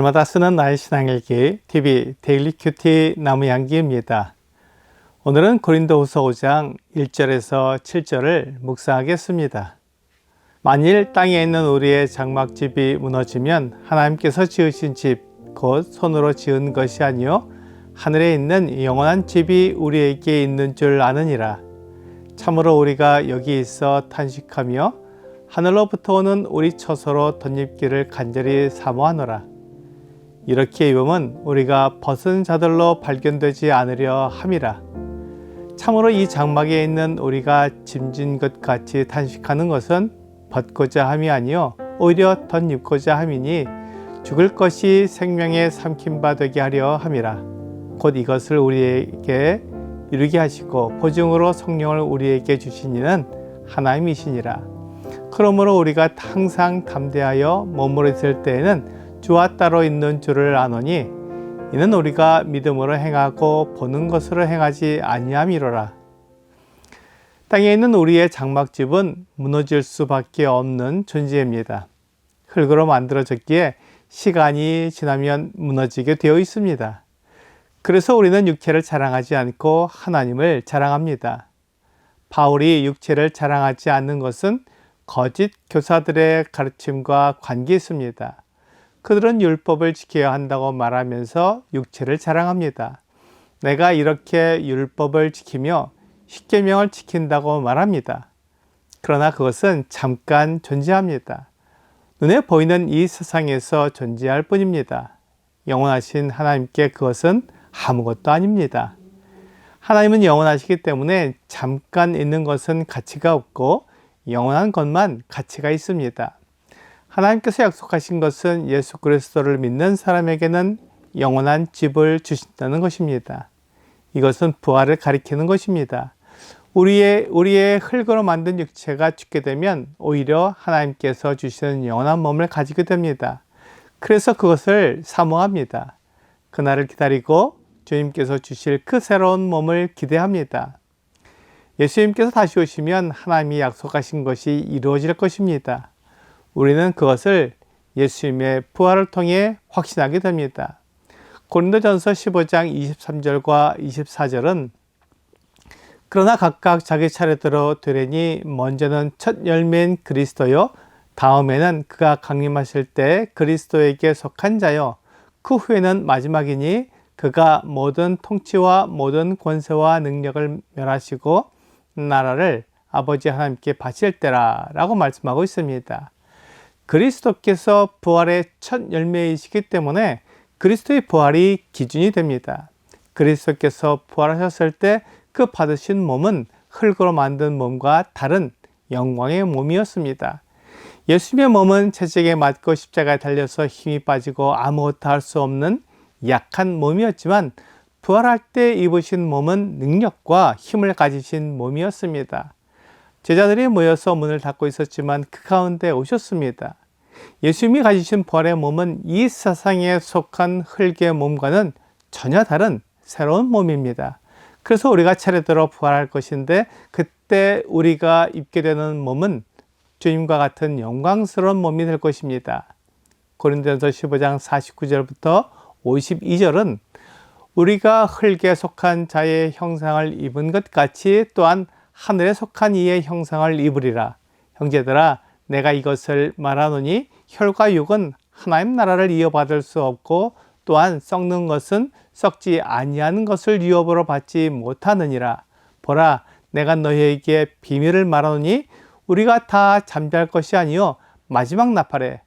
주일마다 쓰는 나의 신앙일기 TV 데일리 큐티 나무향기입니다. 오늘은 고린도후서 5장 1절에서 7절을 묵상하겠습니다. 만일 땅에 있는 우리의 장막집이 무너지면 하나님께서 지으신 집 곧 손으로 지은 것이 아니요 하늘에 있는 영원한 집이 우리에게 있는 줄 아느니라. 참으로 우리가 여기 있어 탄식하며 하늘로부터 오는 우리 처소로 덧입기를 간절히 사모하노라. 이렇게 입으면 우리가 벗은 자들로 발견되지 않으려 함이라. 참으로 이 장막에 있는 우리가 짐진 것 같이 탄식하는 것은 벗고자 함이 아니요 오히려 덧입고자 함이니 죽을 것이 생명에 삼킨 바 되게 하려 함이라. 곧 이것을 우리에게 이루게 하시고 보증으로 성령을 우리에게 주신 이는 하나님이시니라. 그러므로 우리가 항상 담대하여 머무르 있을 때에는 주와 따로 있는 줄을 아노니 이는 우리가 믿음으로 행하고 보는 것으로 행하지 아니함이로라. 땅에 있는 우리의 장막집은 무너질 수밖에 없는 존재입니다. 흙으로 만들어졌기에 시간이 지나면 무너지게 되어 있습니다. 그래서 우리는 육체를 자랑하지 않고 하나님을 자랑합니다. 바울이 육체를 자랑하지 않는 것은 거짓 교사들의 가르침과 관계 있습니다. 그들은 율법을 지켜야 한다고 말하면서 육체를 자랑합니다. 내가 이렇게 율법을 지키며 십계명을 지킨다고 말합니다. 그러나 그것은 잠깐 존재합니다. 눈에 보이는 이 세상에서 존재할 뿐입니다. 영원하신 하나님께 그것은 아무것도 아닙니다. 하나님은 영원하시기 때문에 잠깐 있는 것은 가치가 없고 영원한 것만 가치가 있습니다. 하나님께서 약속하신 것은 예수 그리스도를 믿는 사람에게는 영원한 집을 주신다는 것입니다. 이것은 부활을 가리키는 것입니다. 우리의 흙으로 만든 육체가 죽게 되면 오히려 하나님께서 주시는 영원한 몸을 가지게 됩니다. 그래서 그것을 사모합니다. 그날을 기다리고 주님께서 주실 그 새로운 몸을 기대합니다. 예수님께서 다시 오시면 하나님이 약속하신 것이 이루어질 것입니다. 우리는 그것을 예수님의 부활을 통해 확신하게 됩니다. 고린도전서 15장 23절과 24절은 그러나 각각 자기 차례대로 되리니 먼저는 첫 열매인 그리스도요 다음에는 그가 강림하실 때 그리스도에게 속한 자요 그 후에는 마지막이니 그가 모든 통치와 모든 권세와 능력을 멸하시고 나라를 아버지 하나님께 바칠 때라 라고 말씀하고 있습니다. 그리스도께서 부활의 첫 열매이시기 때문에 그리스도의 부활이 기준이 됩니다. 그리스도께서 부활하셨을 때 그 받으신 몸은 흙으로 만든 몸과 다른 영광의 몸이었습니다. 예수님의 몸은 채찍에 맞고 십자가에 달려서 힘이 빠지고 아무것도 할 수 없는 약한 몸이었지만 부활할 때 입으신 몸은 능력과 힘을 가지신 몸이었습니다. 제자들이 모여서 문을 닫고 있었지만 그 가운데 오셨습니다. 예수님이 가지신 부활의 몸은 이 세상에 속한 흙의 몸과는 전혀 다른 새로운 몸입니다. 그래서 우리가 차례대로 부활할 것인데 그때 우리가 입게 되는 몸은 주님과 같은 영광스러운 몸이 될 것입니다. 고린도전서 15장 49절부터 52절은 우리가 흙에 속한 자의 형상을 입은 것 같이 또한 하늘에 속한 이의 형상을 입으리라. 형제들아 내가 이것을 말하노니 혈과 육은 하나님 나라를 이어받을 수 없고 또한 썩는 것은 썩지 아니하는 것을 유업으로 받지 못하느니라. 보라 내가 너희에게 비밀을 말하노니 우리가 다 잠잘 것이 아니요 마지막 나팔에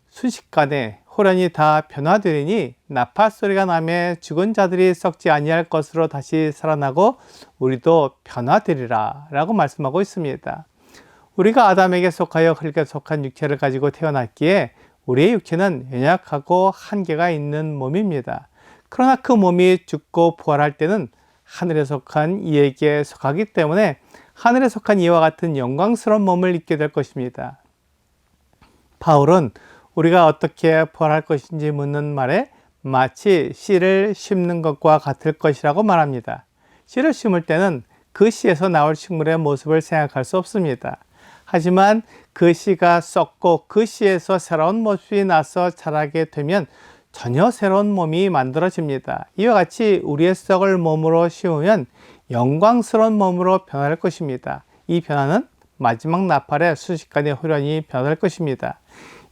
순식간에 호련히 다 변화되리니 나팔 소리가 나매 죽은 자들이 썩지 아니할 것으로 다시 살아나고 우리도 변화되리라 라고 말씀하고 있습니다. 우리가 아담에게 속하여 흙에 속한 육체를 가지고 태어났기에 우리의 육체는 연약하고 한계가 있는 몸입니다. 그러나 그 몸이 죽고 부활할 때는 하늘에 속한 이에게 속하기 때문에 하늘에 속한 이와 같은 영광스러운 몸을 입게 될 것입니다. 바울은 우리가 어떻게 부활할 것인지 묻는 말에 마치 씨를 심는 것과 같을 것이라고 말합니다. 씨를 심을 때는 그 씨에서 나올 식물의 모습을 생각할 수 없습니다. 하지만 그 씨가 썩고 그 씨에서 새로운 모습이 나서 자라게 되면 전혀 새로운 몸이 만들어집니다. 이와 같이 우리의 썩을 몸으로 씌우면 영광스러운 몸으로 변할 것입니다. 이 변화는 마지막 나팔에 순식간에 호련히 변할 것입니다.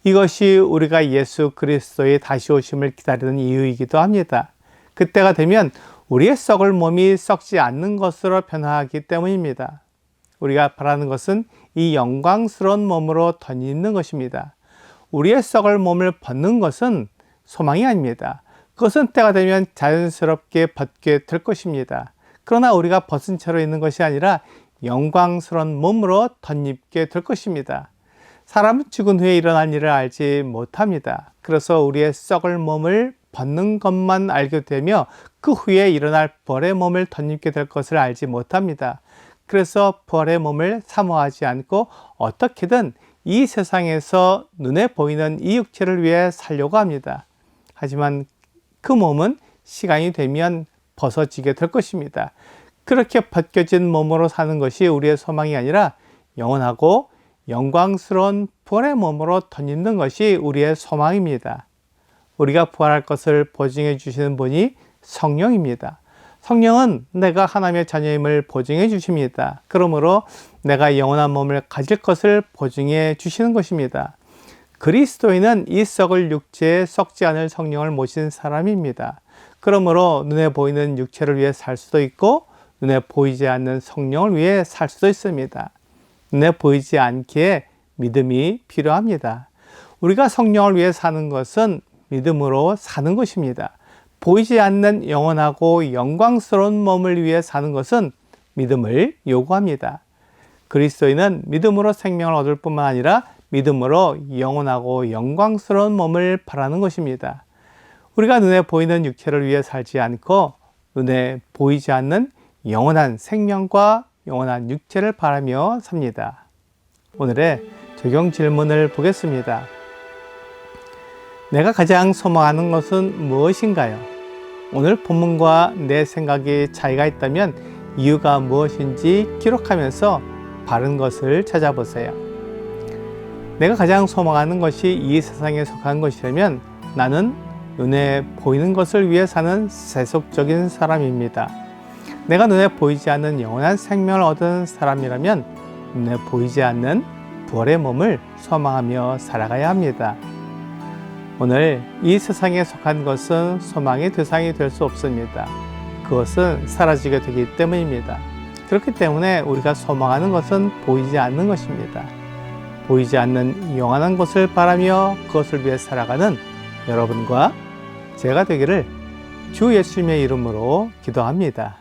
이것이 우리가 예수 그리스도의 다시 오심을 기다리는 이유이기도 합니다. 그때가 되면 우리의 썩을 몸이 썩지 않는 것으로 변화하기 때문입니다. 우리가 바라는 것은 이 영광스러운 몸으로 덧입는 것입니다. 우리의 썩을 몸을 벗는 것은 소망이 아닙니다. 그것은 때가 되면 자연스럽게 벗게 될 것입니다. 그러나 우리가 벗은 채로 있는 것이 아니라 영광스러운 몸으로 덧입게 될 것입니다. 사람은 죽은 후에 일어날 일을 알지 못합니다. 그래서 우리의 썩을 몸을 벗는 것만 알게 되며 그 후에 일어날 부활의 몸을 덧입게 될 것을 알지 못합니다. 그래서 부활의 몸을 사모하지 않고 어떻게든 이 세상에서 눈에 보이는 이 육체를 위해 살려고 합니다. 하지만 그 몸은 시간이 되면 벗어지게 될 것입니다. 그렇게 벗겨진 몸으로 사는 것이 우리의 소망이 아니라 영원하고 영광스러운 부활의 몸으로 덧입는 것이 우리의 소망입니다. 우리가 부활할 것을 보증해 주시는 분이 성령입니다. 성령은 내가 하나님의 자녀임을 보증해 주십니다. 그러므로 내가 영원한 몸을 가질 것을 보증해 주시는 것입니다. 그리스도인은 이 썩을 육체에 썩지 않을 성령을 모신 사람입니다. 그러므로 눈에 보이는 육체를 위해 살 수도 있고 눈에 보이지 않는 성령을 위해 살 수도 있습니다. 눈에 보이지 않기에 믿음이 필요합니다. 우리가 성령을 위해 사는 것은 믿음으로 사는 것입니다. 보이지 않는 영원하고 영광스러운 몸을 위해 사는 것은 믿음을 요구합니다. 그리스도인은 믿음으로 생명을 얻을 뿐만 아니라 믿음으로 영원하고 영광스러운 몸을 바라는 것입니다. 우리가 눈에 보이는 육체를 위해 살지 않고 눈에 보이지 않는 영원한 생명과 영원한 육체를 바라며 삽니다. 오늘의 적용 질문을 보겠습니다. 내가 가장 소망하는 것은 무엇인가요? 오늘 본문과 내 생각이 차이가 있다면 이유가 무엇인지 기록하면서 바른 것을 찾아보세요. 내가 가장 소망하는 것이 이 세상에 속한 것이라면 나는 눈에 보이는 것을 위해 사는 세속적인 사람입니다. 내가 눈에 보이지 않는 영원한 생명을 얻은 사람이라면 눈에 보이지 않는 부활의 몸을 소망하며 살아가야 합니다. 오늘 이 세상에 속한 것은 소망의 대상이 될 수 없습니다. 그것은 사라지게 되기 때문입니다. 그렇기 때문에 우리가 소망하는 것은 보이지 않는 것입니다. 보이지 않는 영원한 것을 바라며 그것을 위해 살아가는 여러분과 제가 되기를 주 예수님의 이름으로 기도합니다.